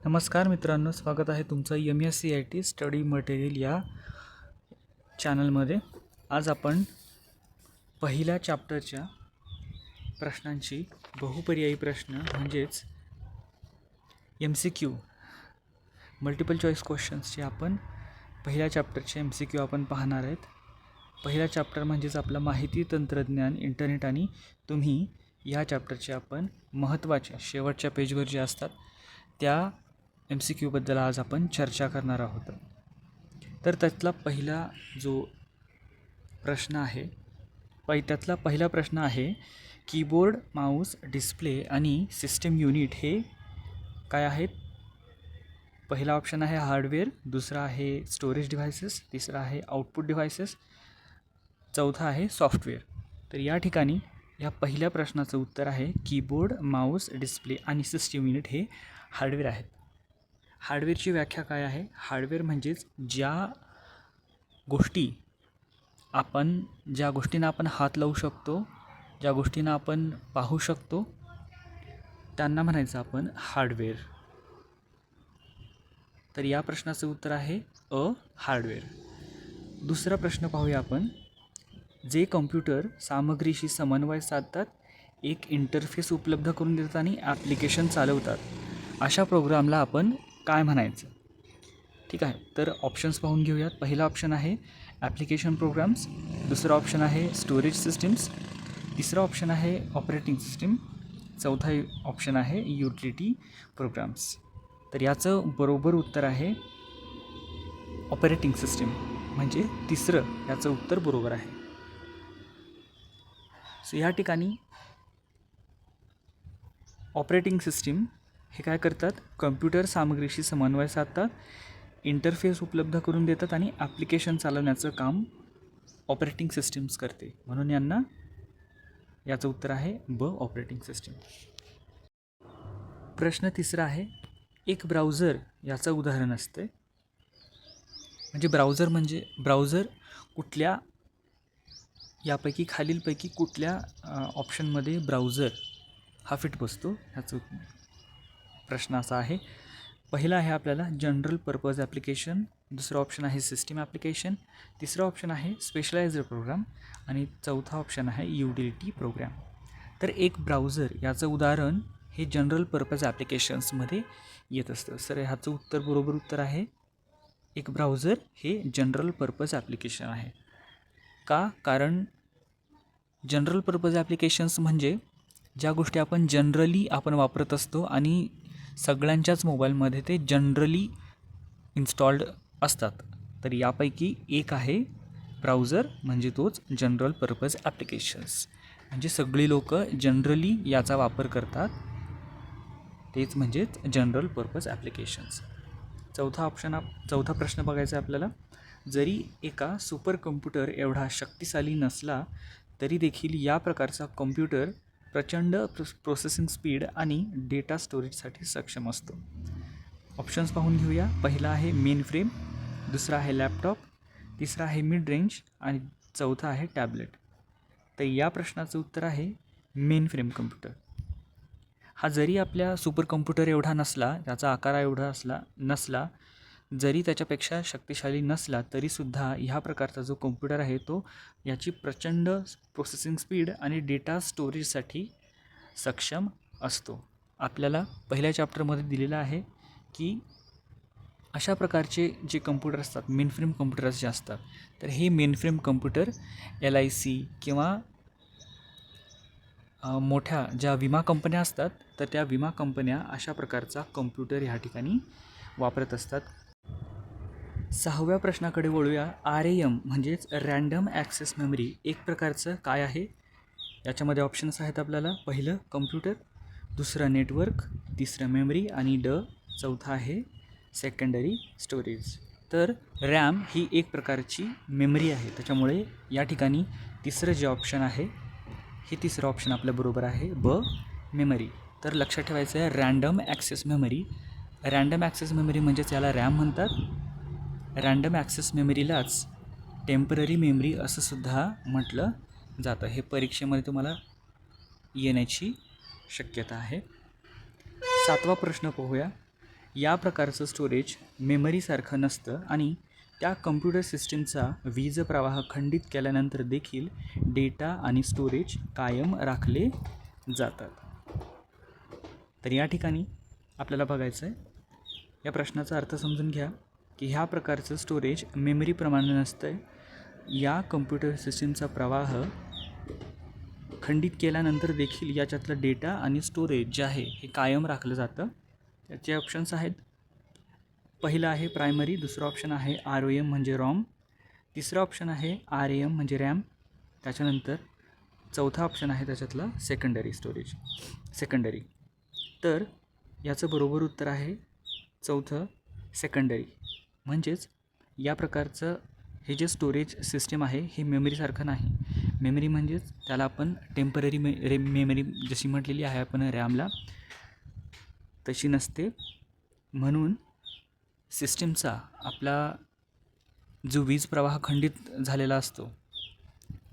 नमस्कार मित्रांनो, स्वागत आहे तुमचं MSCIT स्टडी मटेरियल या चॅनलमध्ये. आज आपण पहिल्या चॅप्टरच्या प्रश्नांची बहुपर्यायी प्रश्न म्हणजेच MCQ मल्टिपल चॉईस क्वेश्चन्सचे आपण पहिल्या चॅप्टरचे MCQ आपण पाहणार आहेत. पहिला चॅप्टर म्हणजेच आपलं माहिती तंत्रज्ञान, इंटरनेट आणि तुम्ही या चॅप्टरचे आपण महत्त्वाचे शेवटच्या पेजवर जे असतात त्या MCQ बद्दल आज आपण चर्चा करणार आहोत. तर त्यातला पहिला जो प्रश्न आहे त्यातला पहिला प्रश्न आहे, कीबोर्ड, माऊस, डिस्प्ले आणि सिस्टम युनिट हे काय आहेत? पहिला ऑप्शन आहे हार्डवेअर, दुसरा आहे स्टोरेज डिव्हायसेस, तिसरा आहे आउटपुट डिव्हायसेस, चौथा आहे सॉफ्टवेअर. तर या ठिकाणी या पहिल्या प्रश्नाचं उत्तर आहे कीबोर्ड, माऊस, डिस्प्ले आणि सिस्टम युनिट हे हार्डवेअर आहेत. हार्डवेअरची व्याख्या काय आहे? हार्डवेअर म्हणजेच ज्या गोष्टींना आपण हात लावू शकतो, ज्या गोष्टींना आपण पाहू शकतो, त्यांना म्हणायचं आपण हार्डवेअर. तर या प्रश्नाचं उत्तर आहे अ हार्डवेअर. दुसरा प्रश्न पाहूया आपण. जे कम्प्युटर सामग्रीशी समन्वय साधतात, एक इंटरफेस उपलब्ध करून देतात आणि ॲप्लिकेशन चालवतात, अशा प्रोग्रामला आपण काय म्हणायचं? ठीक आहे, तर ऑप्शन्स पाहून घेऊयात. पहिला ऑप्शन आहे ॲप्लिकेशन प्रोग्राम्स, दुसरा ऑप्शन आहे स्टोरेज सिस्टीम्स, तिसरा ऑप्शन आहे ऑपरेटिंग सिस्टीम, चौथा ऑप्शन आहे युटिलिटी प्रोग्राम्स. तर याचं बरोबर उत्तर आहे ऑपरेटिंग सिस्टीम, म्हणजे तिसरं याचं उत्तर बरोबर आहे. सो या ठिकाणी ऑपरेटिंग सिस्टीम हे काय करतात? कम्प्युटर सामग्रीशी समन्वय साधतात, इंटरफेस उपलब्ध करून देतात आणि ॲप्लिकेशन चालवण्याचं काम ऑपरेटिंग सिस्टीम्स करते, म्हणून याचं उत्तर आहे ब ऑपरेटिंग सिस्टीम. प्रश्न तिसरा आहे, एक ब्राउझर याचं उदाहरण असते. म्हणजे ब्राउझर कुठल्या यापैकी खालीलपैकी कुठल्या ऑप्शनमध्ये ब्राउझर हा फिट बसतो? ह्याचं प्रश्न असा आहे. पहिला आहे आपल्याला जनरल पर्पज ॲप्लिकेशन, दुसरा ऑप्शन आहे सिस्टीम ॲप्लिकेशन, तिसरा ऑप्शन आहे स्पेशलाइज्ड प्रोग्राम आणि चौथा ऑप्शन आहे युटिलिटी प्रोग्राम. तर एक ब्राउझर याचं उदाहरण हे जनरल पर्पज ॲप्लिकेशन्समध्ये येत असतं. सर ह्याचं बरोबर उत्तर आहे एक ब्राउझर हे जनरल पर्पज ॲप्लिकेशन आहे. का? कारण जनरल पर्पज ॲप्लिकेशन्स म्हणजे ज्या गोष्टी आपण जनरली वापरत असतो आणि सगळ्यांच्याच मोबाईलमध्ये ते जनरली इन्स्टॉल्ड असतात. तर यापैकी एक आहे ब्राउझर, म्हणजे तोच जनरल पर्पज ॲप्लिकेशन्स, म्हणजे सगळी लोक जनरली याचा वापर करतात, तेच म्हणजेच जनरल पर्पज ॲप्लिकेशन्स. चौथा प्रश्न बघायचा आहे आपल्याला. जरी एका सुपर कम्प्युटर एवढा शक्तिशाली नसला तरी देखील या प्रकारचा कम्प्युटर प्रचंड प्रोसेसिंग स्पीड आणि डेटा स्टोरेजसाठी सक्षम असतो. ऑप्शन्स पाहून घेऊया. पहिला आहे मेन फ्रेम, दुसरा आहे लॅपटॉप, तिसरा आहे मिड रेंज आणि चौथा आहे टॅबलेट. तर या प्रश्नाचं उत्तर आहे मेन फ्रेम कम्प्युटर. हा जरी आपल्या सुपर कम्प्युटर एवढा नसला, त्याचा आकार एवढा नसला, जरी त्याच्यापेक्षा शक्तिशाली नसला तरीसुद्धा ह्या प्रकारचा जो कम्प्युटर आहे तो याची प्रचंड प्रोसेसिंग स्पीड आणि डेटा स्टोरेजसाठी सक्षम असतो. आपल्याला पहिल्या चॅप्टरमध्ये दिलेलं आहे की अशा प्रकारचे जे कम्प्युटर असतात, मेन फ्रेम कम्प्युटर्स जे असतात, तर हे मेन फ्रेम कम्प्युटर LIC किंवा मोठ्या ज्या विमा कंपन्या असतात, तर त्या विमा कंपन्या अशा प्रकारचा कम्प्युटर ह्या ठिकाणी वापरत असतात. सहाव्या प्रश्नाकडे वळूया. RAM म्हणजेच रँडम ॲक्सेस मेमरी एक प्रकारचं काय आहे? याच्यामध्ये ऑप्शन्स आहेत आपल्याला. पहिलं कम्प्युटर, दुसरं नेटवर्क, तिसरं मेमरी आणि चौथा आहे सेकंडरी स्टोरेज. तर रॅम ही एक प्रकारची मेमरी आहे, त्याच्यामुळे या ठिकाणी तिसरं जे ऑप्शन आहे हे तिसरं ऑप्शन आपल्या बरोबर आहे ब मेमरी. तर लक्षात ठेवायचं आहे random access memory. Random access memory म्हणजेच याला रॅम म्हणतात. रँडम ॲक्सेस मेमरीलाच टेम्पररी मेमरी असं सुद्धा म्हटलं जातं. हे परीक्षेमध्ये तुम्हाला येण्याची शक्यता आहे. सातवा प्रश्न पाहूया. या प्रकारचं स्टोरेज मेमरीसारखं नसतं आणि त्या कम्प्युटर सिस्टीमचा वीज प्रवाह खंडित केल्यानंतर देखील डेटा आणि स्टोरेज कायम राखले जातात. तर या ठिकाणी आपल्याला बघायचं आहे, या प्रश्नाचा अर्थ समजून घ्या की ह्या प्रकारचं स्टोरेज मेमरीप्रमाणे नसतं आहे. या कम्प्युटर सिस्टीमचा प्रवाह खंडित केल्यानंतर देखील याच्यातलं डेटा आणि स्टोरेज जे आहे हे कायम राखलं जातं. त्याचे ऑप्शन्स आहेत, पहिलं आहे प्रायमरी, दुसरं ऑप्शन आहे ROM म्हणजे रॉम, तिसरं ऑप्शन आहे RAM म्हणजे रॅम, त्याच्यानंतर चौथा ऑप्शन आहे त्याच्यातला सेकंडरी स्टोरेज, सेकंडरी. तर याचं बरोबर उत्तर आहे चौथं, सेकंडरी. म्हणजेच या प्रकारचं हे जे स्टोरेज सिस्टीम आहे हे मेमरीसारखं नाही. मेमरी म्हणजेच त्याला आपण टेम्पररी मेमरी जशी म्हटलेली आहे आपण रॅमला, तशी नसते. म्हणून सिस्टीमचा आपला जो वीज प्रवाह खंडित झालेला असतो,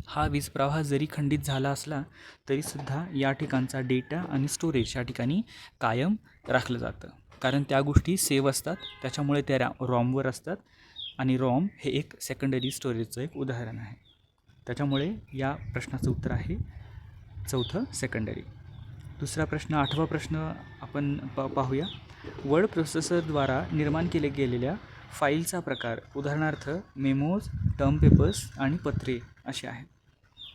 हा वीज प्रवाह जरी खंडित झाला असला तरीसुद्धा या ठिकाणचा डेटा आणि स्टोरेज या ठिकाणी कायम राखलं जातं. कारण त्या गोष्टी सेव्ह असतात, त्याच्यामुळे त्या रॉमवर असतात आणि रॉम हे एक सेकंडरी स्टोरेजचं एक उदाहरण आहे. त्याच्यामुळे या प्रश्नाचं उत्तर आहे चौथं, सेकंडरी. दुसरा प्रश्न, 8वा प्रश्न आपण पाहूया. वर्ड प्रोसेसरद्वारा निर्माण केले गेलेल्या फाईलचा प्रकार, उदाहरणार्थ मेमोज, टर्म पेपर्स आणि पत्रे असे आहेत.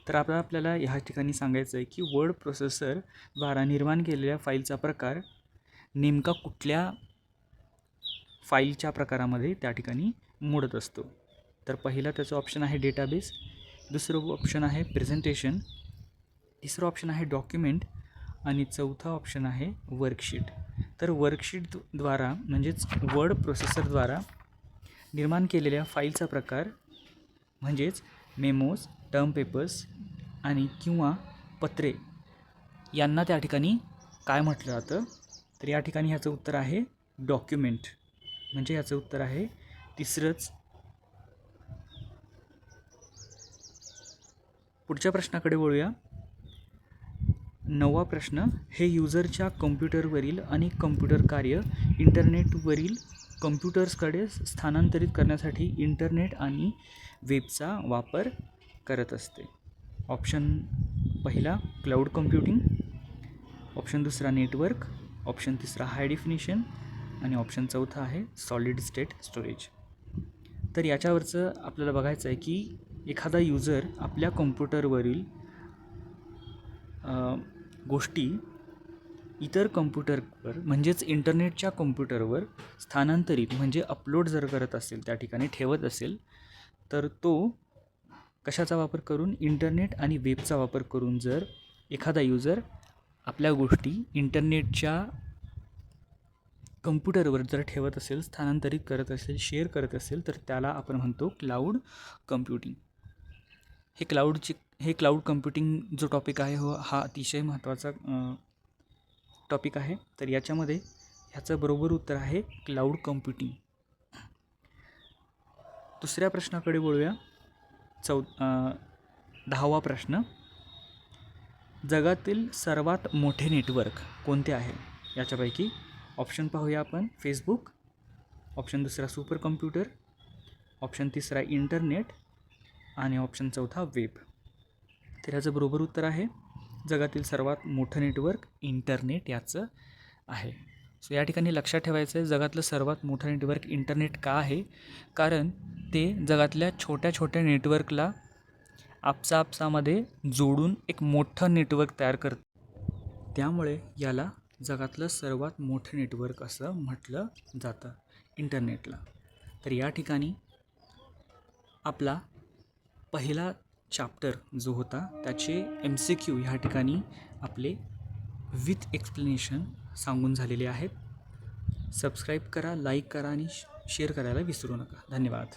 तर आपल्याला ह्या ठिकाणी सांगायचं आहे की वर्ड प्रोसेसरद्वारा निर्माण केलेल्या फाईलचा प्रकार नेमका कुठल्या फाईलच्या प्रकारामध्ये त्या ठिकाणी मोडत असतो. तर पहिला त्याचं ऑप्शन आहे डेटाबेस, दुसरं ऑप्शन आहे प्रेझेंटेशन, तिसरं ऑप्शन आहे डॉक्युमेंट आणि चौथा ऑप्शन आहे वर्कशीट. तर वर्कशीटद्वारा म्हणजेच वर्ड प्रोसेसरद्वारा निर्माण केलेल्या फाईलचा प्रकार म्हणजेच मेमोज, टर्म पेपर्स आणि किंवा पत्रे यांना त्या ठिकाणी काय म्हटलं जातं. तर या ठिकाणी ह्याचं उत्तर आहे डॉक्युमेंट. म्हणजे ह्याचं उत्तर आहे तिसरंच. पुढच्या प्रश्नाकडे वळूया. 9वा प्रश्न, हे युजरच्या कम्प्युटरवरील अनेक कम्प्युटर कार्य इंटरनेटवरील कम्प्युटर्सकडे स्थानांतरित करण्यासाठी इंटरनेट आणि वेबचा वापर करत असते. ऑप्शन पहिला क्लाउड कम्प्युटिंग, ऑप्शन दुसरा नेटवर्क, ऑप्शन तिसरा हाय डेफिनिशन आणि ऑप्शन चौथा आहे सॉलिड स्टेट स्टोरेज. तर याच्यावरचं आपल्याला बघायचं आहे की एखादा युजर आपल्या कम्प्युटरवरील गोष्टी इतर कम्प्युटरवर म्हणजेच इंटरनेटच्या कम्प्युटरवर स्थानांतरित म्हणजे अपलोड जर करत असेल, त्या ठिकाणी ठेवत असेल, तर तो कशाचा वापर करून, इंटरनेट आणि वेबचा वापर करून जर एखादा युजर आपल्या गोष्टी इंटरनेटच्या कम्प्युटरवर जर ठेवत असेल, स्थानांतरित करत असेल, शेअर करत असेल, तर त्याला आपण म्हणतो क्लाउड कम्प्युटिंग. हे क्लाउड कम्प्युटिंग जो टॉपिक आहे हा अतिशय महत्त्वाचा टॉपिक आहे. तर याच्यामध्ये ह्याचं बरोबर उत्तर आहे क्लाउड कम्प्युटिंग. दुसऱ्या प्रश्नाकडे वळूया. 10वा प्रश्न, जगातील सर्वात मोठे नेटवर्क कोणते आहे? याच्यापैकी ऑप्शन पाहूया आपण. फेसबुक, ऑप्शन दुसरा सुपर कम्प्युटर, ऑप्शन तिसरा इंटरनेट आणि ऑप्शन चौथा वेब. तर याचं बरोबर उत्तर आहे जगातील सर्वात मोठं नेटवर्क इंटरनेट याचं आहे. सो या ठिकाणी लक्षात ठेवायचं आहे, जगातलं सर्वात मोठं नेटवर्क इंटरनेट का आहे? कारण ते जगातल्या छोट्या छोट्या नेटवर्कला आपसामध्ये जोडून एक मोठं नेटवर्क तयार करतं. त्यामुळे याला जगातलं सर्वात मोठं नेटवर्क असं म्हटलं जातं इंटरनेटला. तर या ठिकाणी आपला पहिला चॅप्टर जो होता त्याचे MCQ ह्या ठिकाणी आपले विथ एक्सप्लेनेशन सांगून झालेले आहेत. सबस्क्राईब करा, लाईक करा आणि शेअर करायला विसरू नका. धन्यवाद.